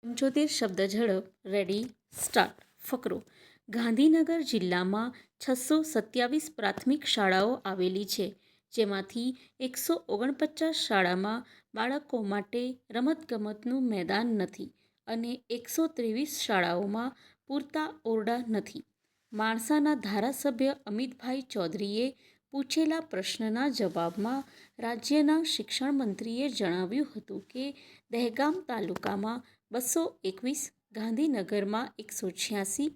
75 શબ્દ ઝડપ ready start. ફકરો. Gandhinagar જિલ્લામાં 627 પ્રાથમિક શાળાઓ આવેલી છે, જેમાંથી 149 શાળામાં બાળકો માટે રમતગમતનું મેદાન નથી અને 123 શાળાઓમાં પૂરતા ઓરડા નથી. માણસાના ધારાસભ્ય અમિતભાઈ ચૌધરીએ પૂછેલા પ્રશ્નના જવાબમાં રાજ્યના શિક્ષણ મંત્રીએ જણાવ્યું હતું કે દહેગામ તાલુકામાં 221, ગાંધીનગરમાં 186,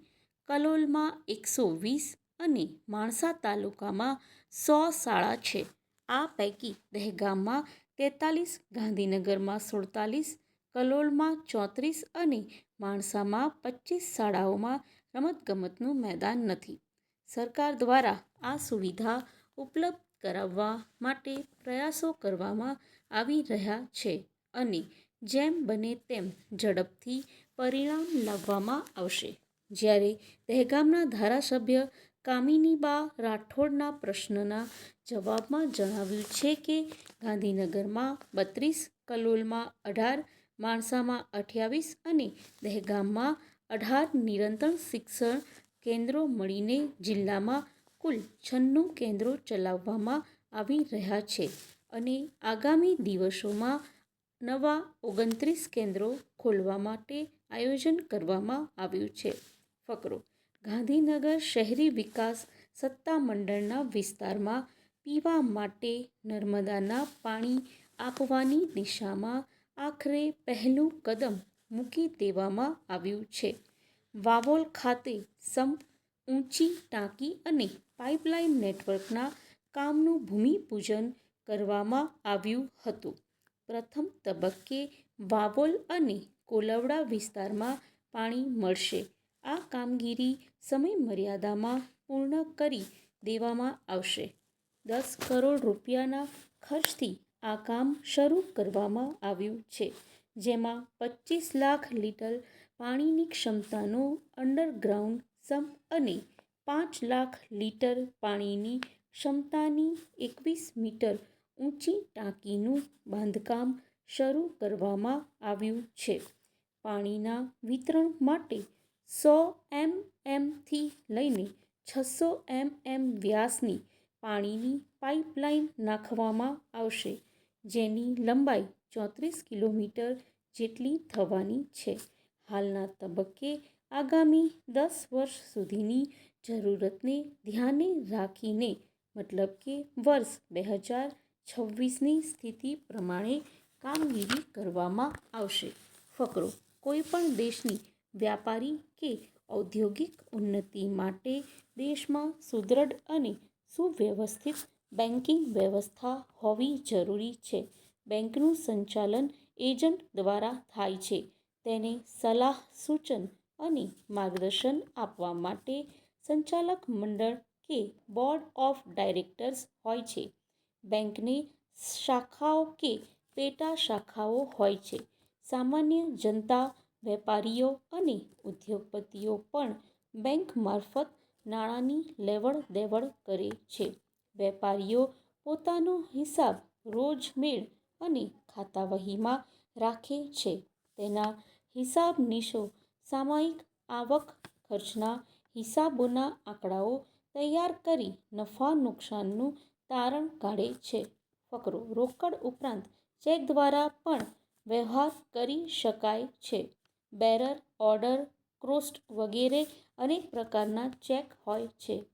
કલોલમાં 120 અને માણસા તાલુકામાં 100 શાળા છે. આ પૈકી દહેગામમાં 43, ગાંધીનગરમાં 47, કલોલમાં 34 અને માણસામાં 25 શાળાઓમાં રમતગમતનું મેદાન નથી. સરકાર દ્વારા આ સુવિધા ઉપલબ્ધ કરાવવા માટે પ્રયાસો કરવામાં આવી રહ્યા છે અને જેમ બને તેમ ઝડપથી પરિણામ લાવવામાં આવશે. જ્યારે દહેગામના ધારાસભ્ય કામિનીબા રાઠોડના પ્રશ્નના જવાબમાં જણાવ્યું છે કે ગાંધીનગરમાં 32, કલોલમાં 18, માણસામાં 28 અને દહેગામમાં 18 નિરંતર શિક્ષણ કેન્દ્રો મળીને જિલ્લામાં કુલ 96 કેન્દ્રો ચલાવવામાં આવી રહ્યા છે અને આગામી દિવસોમાં નવા 29 કેન્દ્રો ખોલવા માટે આયોજન કરવામાં આવ્યું છે. ફકરો. ગાંધીનગર શહેરી વિકાસ સત્તામંડળના વિસ્તારમાં પીવા માટે નર્મદાના પાણી આપવાની દિશામાં આખરે પહેલું કદમ મૂકી દેવામાં આવ્યું છે. વાવોલ ખાતે સંપ, ઊંચી ટાંકી અને પાઇપલાઇન નેટવર્કના કામનું ભૂમિપૂજન કરવામાં આવ્યું હતું. પ્રથમ તબક્કે વાવોલ અને કોલવડા વિસ્તારમાં પાણી મળશે. આ કામગીરી સમયમર્યાદામાં પૂર્ણ કરી દેવામાં આવશે. 10 કરોડ રૂપિયાના ખર્ચથી આ કામ શરૂ કરવામાં આવ્યું છે, જેમાં 25 લાખ લીટર પાણીની ક્ષમતાનો અંડરગ્રાઉન્ડ સંપ અને 5 લાખ લીટર પાણીની ક્ષમતાની 21 મીટર ઊંચી ટાંકીનું બાંધકામ શરૂ કરવામાં આવ્યું છે. પાણીના વિતરણ માટે 100 એમએમથી લઈને 600 એમએમ વ્યાસની પાણીની પાઇપલાઇન નાખવામાં આવશે, જેની લંબાઈ 34 કિલોમીટર જેટલી થવાની છે. હાલના તબક્કે આગામી 10 વર્ષ સુધીની જરૂરતને ધ્યાને રાખીને, મતલબ કે વર્ષ 2026ની સ્થિતિ પ્રમાણે કામગીરી કરવામાં આવશે. ફકરો. કોઈપણ દેશની વ્યાપારી કે ઔદ્યોગિક ઉન્નતિ માટે દેશમાં સુદૃઢ અને સુવ્યવસ્થિત બેન્કિંગ વ્યવસ્થા હોવી જરૂરી છે. બેંકનું સંચાલન એજન્ટ દ્વારા થાય છે. તેને સલાહ, સૂચન અને માર્ગદર્શન આપવા માટે સંચાલક મંડળ કે બોર્ડ ઓફ ડાયરેક્ટર્સ હોય છે. બેંકની શાખાઓ કે પેટા શાખાઓ હોય છે. સામાન્ય જનતા, વેપારીઓ અને ઉદ્યોગપતિઓ પણ બેંક મારફત નાણાંની લેવડ-દેવડ કરે છે. વેપારીઓ પોતાનો હિસાબ રોજમેળ અને ખાતાવહીમાં રાખે છે. તેના હિસાબનીશો સામયિક આવક-ખર્ચના હિસાબોના આંકડાઓ તૈયાર કરી નફા-નુકસાનનું તારણ કાઢે છે. ફકરો. રોકડ ઉપરાંત ચેક દ્વારા પણ વ્યવહાર કરી શકાય છે. બેરર, ઓર્ડર, ક્રોસ્ડ વગેરે અનેક પ્રકારના ચેક હોય છે.